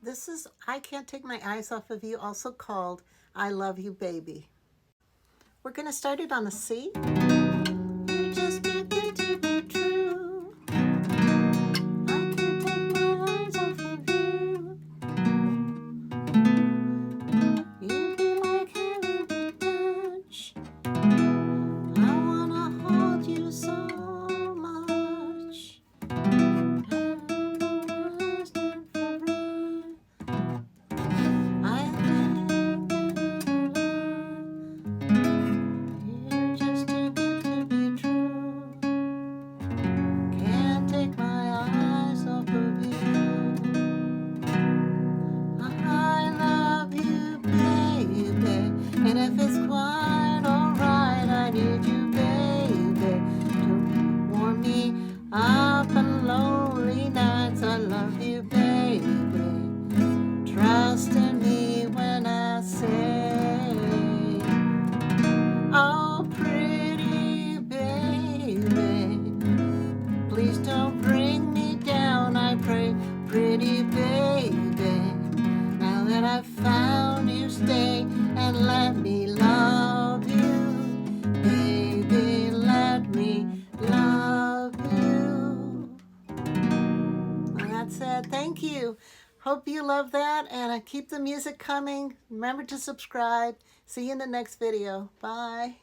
This is I Can't Take My Eyes Off of You, also called I Love You Baby. We're going to start it on a C. You're just too good to be true. I can't take my eyes off of you. You'd be like heaven to touch. I wanna hold you so much. Heaven knows not forever. I think you're just too good to be true. Can't take my eyes off of you. I love you, baby, and if it's quite alright, I need you, baby, to warm me up on lonely nights. I love you, baby. Trust in me when I say, oh, pretty baby, please don't bring me down, I pray, pretty baby. Now that I've found you, stay and let me love you, baby, let me love you. And that's it. Thank you. Hope you love that, and keep the music coming. Remember to subscribe. See you in the next video. Bye.